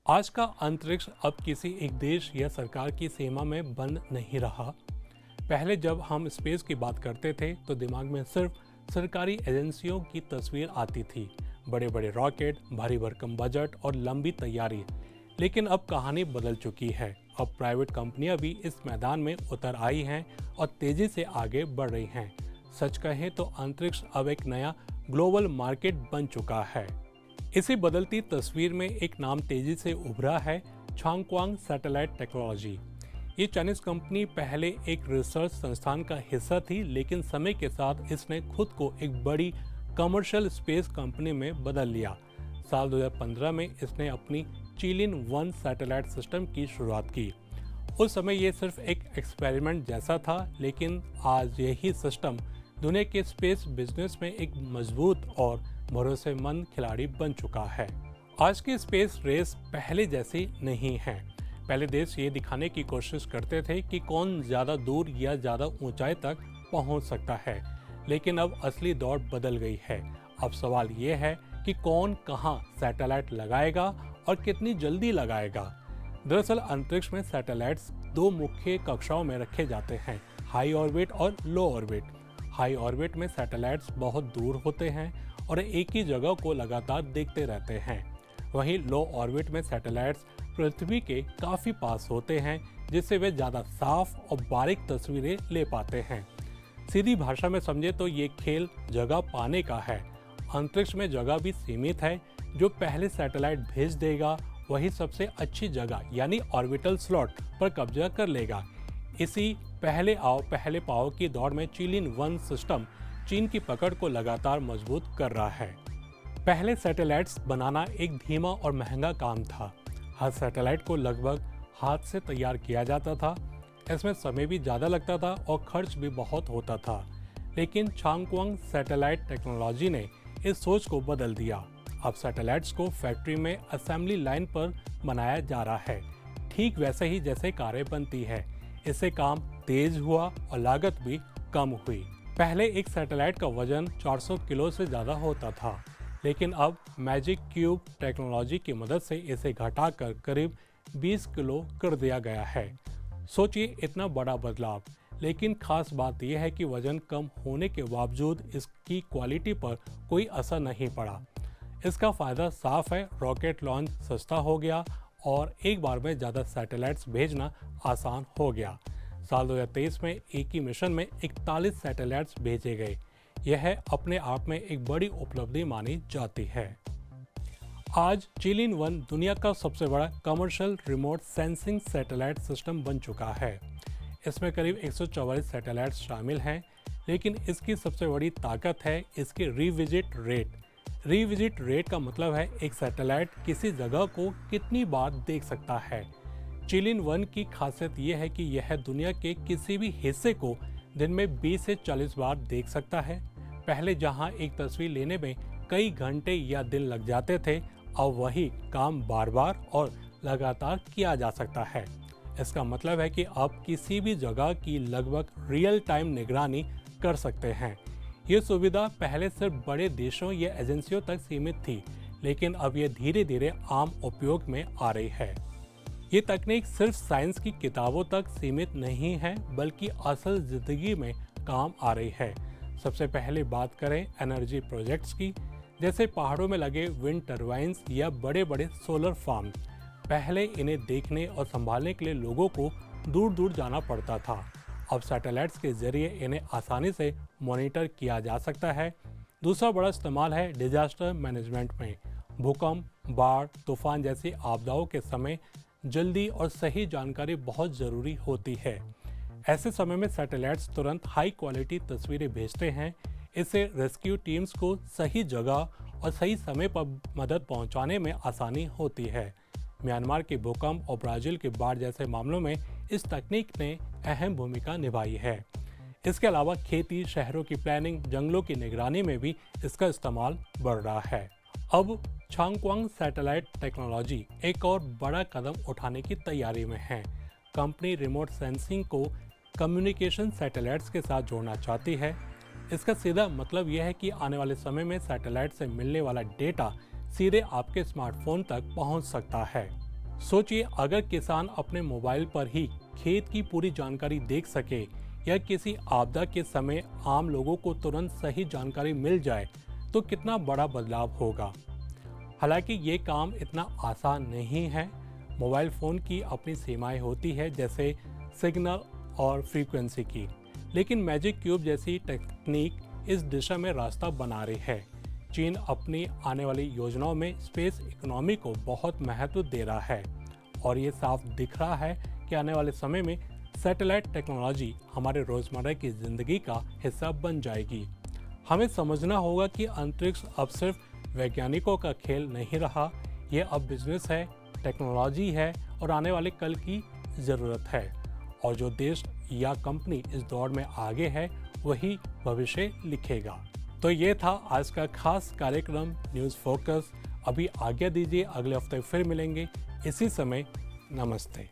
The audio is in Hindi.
आज का अंतरिक्ष अब किसी एक देश या सरकार की सीमा में बंद नहीं रहा। पहले जब हम स्पेस की बात करते थे तो दिमाग में सिर्फ सरकारी एजेंसियों की तस्वीर आती थी, बड़े बड़े रॉकेट, भारी भरकम बजट और लंबी तैयारी। लेकिन अब कहानी बदल चुकी है। अब प्राइवेट कंपनियां भी इस मैदान में उतर आई हैं और तेजी से आगे बढ़ रही हैं। सच कहें तो अंतरिक्ष अब एक नया ग्लोबल मार्केट बन चुका है। इसी बदलती तस्वीर में एक नाम तेजी से उभरा है, छांगक्वांग सैटेलाइट टेक्नोलॉजी। ये चाइनीज कंपनी पहले एक रिसर्च संस्थान का हिस्सा थी, लेकिन समय के साथ इसने खुद को एक बड़ी कमर्शियल स्पेस कंपनी में बदल लिया। साल 2015 में इसने अपनी चिलिन-1 सैटेलाइट सिस्टम की शुरुआत की। उस समय ये सिर्फ एक एक्सपेरिमेंट जैसा था, लेकिन आज यही सिस्टम दुनिया के स्पेस बिजनेस में एक मजबूत और भरोसेमंद खिलाड़ी बन चुका है। आज की स्पेस रेस पहले जैसी नहीं है। पहले देश ये दिखाने की कोशिश करते थे कि कौन ज़्यादा दूर या ज़्यादा ऊंचाई तक पहुंच सकता है, लेकिन अब असली दौड़ बदल गई है। अब सवाल ये है कि कौन कहां सैटेलाइट लगाएगा और कितनी जल्दी लगाएगा। दरअसल अंतरिक्ष में सैटेलाइट्स दो मुख्य कक्षाओं में रखे जाते हैं, हाई ऑर्बिट और लो ऑर्बिट। हाई ऑर्बिट में सैटेलाइट्स बहुत दूर होते हैं और एक ही जगह को लगातार देखते रहते हैं। वहीं लो ऑर्बिट में सैटेलाइट्स पृथ्वी के काफ़ी पास होते हैं, जिससे वे ज़्यादा साफ और बारीक तस्वीरें ले पाते हैं। सीधी भाषा में समझे तो ये खेल जगह पाने का है। अंतरिक्ष में जगह भी सीमित है। जो पहले सैटेलाइट भेज देगा वही सबसे अच्छी जगह यानी ऑर्बिटल स्लॉट पर कब्जा कर लेगा। इसी पहले आओ पहले पाओ की दौड़ में चिलिन-1 सिस्टम चीन की पकड़ को लगातार मजबूत कर रहा है। पहले सैटेलाइट्स बनाना एक धीमा और महंगा काम था। हर सैटेलाइट को लगभग हाथ से तैयार किया जाता था। इसमें समय भी ज़्यादा लगता था और खर्च भी बहुत होता था। लेकिन छांगक्वांग सैटेलाइट टेक्नोलॉजी ने इस सोच को बदल दिया। अब सैटेलाइट्स को फैक्ट्री में असेंबली लाइन पर बनाया जा रहा है, ठीक वैसे ही जैसे कारें बनती है। इससे काम तेज हुआ और लागत भी कम हुई। पहले एक सैटेलाइट का वजन 400 किलो से ज़्यादा होता था, लेकिन अब मैजिक क्यूब टेक्नोलॉजी की मदद से इसे घटाकर करीब 20 किलो कर दिया गया है। सोचिए इतना बड़ा बदलाव, लेकिन खास बात यह है कि वजन कम होने के बावजूद इसकी क्वालिटी पर कोई असर नहीं पड़ा। इसका फ़ायदा साफ है, रॉकेट लॉन्च सस्ता हो गया और एक बार में ज़्यादा सैटेलाइट्स भेजना आसान हो गया। साल 2023 में एक ही मिशन में 41 सैटेलाइट्स भेजे गए। यह अपने आप में एक बड़ी उपलब्धि मानी जाती है। आज चिलिन-1 दुनिया का सबसे बड़ा commercial remote sensing satellite system बन चुका है। इसमें करीब 144 सैटेलाइट्स शामिल हैं, लेकिन इसकी सबसे बड़ी ताकत है इसकी रिविजिट रेट। रिविजिट रेट का मतलब है एक सैटेलाइट किसी जगह को कितनी बार देख सकता है। चिलिन-1 की खासियत यह है कि यह दुनिया के किसी भी हिस्से को दिन में 20 से 40 बार देख सकता है। पहले जहां एक तस्वीर लेने में कई घंटे या दिन लग जाते थे, अब वही काम बार बार और लगातार किया जा सकता है। इसका मतलब है कि आप किसी भी जगह की लगभग रियल टाइम निगरानी कर सकते हैं। ये सुविधा पहले सिर्फ बड़े देशों या एजेंसियों तक सीमित थी, लेकिन अब ये धीरे धीरे आम उपयोग में आ रही है। ये तकनीक सिर्फ साइंस की किताबों तक सीमित नहीं है, बल्कि असल जिंदगी में काम आ रही है। सबसे पहले बात करें एनर्जी प्रोजेक्ट्स की, जैसे पहाड़ों में लगे विंड टर्बाइन्स या बड़े बड़े सोलर फार्म। पहले इन्हें देखने और संभालने के लिए लोगों को दूर दूर जाना पड़ता था। अब सैटेलाइट्स के जरिए इन्हें आसानी से मॉनिटर किया जा सकता है। दूसरा बड़ा इस्तेमाल है डिजास्टर मैनेजमेंट में। भूकंप, बाढ़, तूफान जैसी आपदाओं के समय जल्दी और सही जानकारी बहुत ज़रूरी होती है। ऐसे समय में सैटेलाइट्स तुरंत हाई क्वालिटी तस्वीरें भेजते हैं। इससे रेस्क्यू टीम्स को सही जगह और सही समय पर मदद पहुंचाने में आसानी होती है। म्यांमार के भूकंप और ब्राज़ील के बाढ़ जैसे मामलों में इस तकनीक ने अहम भूमिका निभाई है। इसके अलावा खेती, शहरों की प्लानिंग, जंगलों की निगरानी में भी इसका इस्तेमाल बढ़ रहा है। अब छांगक्वांग सैटेलाइट टेक्नोलॉजी एक और बड़ा कदम उठाने की तैयारी में है। कंपनी रिमोट सेंसिंग को कम्युनिकेशन सैटेलाइट्स के साथ जोड़ना चाहती है। इसका सीधा मतलब यह है कि आने वाले समय में सैटेलाइट से मिलने वाला डेटा सीधे आपके स्मार्टफोन तक पहुंच सकता है। सोचिए अगर किसान अपने मोबाइल पर ही खेत की पूरी जानकारी देख सके या किसी आपदा के समय आम लोगों को तुरंत सही जानकारी मिल जाए तो कितना बड़ा बदलाव होगा। हालांकि ये काम इतना आसान नहीं है। मोबाइल फ़ोन की अपनी सीमाएं होती है, जैसे सिग्नल और फ्रीक्वेंसी की, लेकिन मैजिक क्यूब जैसी तकनीक इस दिशा में रास्ता बना रही है। चीन अपनी आने वाली योजनाओं में स्पेस इकोनॉमी को बहुत महत्व दे रहा है और ये साफ दिख रहा है कि आने वाले समय में सैटेलाइट टेक्नोलॉजी हमारे रोज़मर्रा की ज़िंदगी का हिस्सा बन जाएगी। हमें समझना होगा कि अंतरिक्ष अब सिर्फ वैज्ञानिकों का खेल नहीं रहा, ये अब बिजनेस है, टेक्नोलॉजी है और आने वाले कल की ज़रूरत है। और जो देश या कंपनी इस दौड़ में आगे है वही भविष्य लिखेगा। तो ये था आज का खास कार्यक्रम न्यूज़ फोकस। अभी आज्ञा दीजिए, अगले हफ्ते फिर मिलेंगे इसी समय। नमस्ते।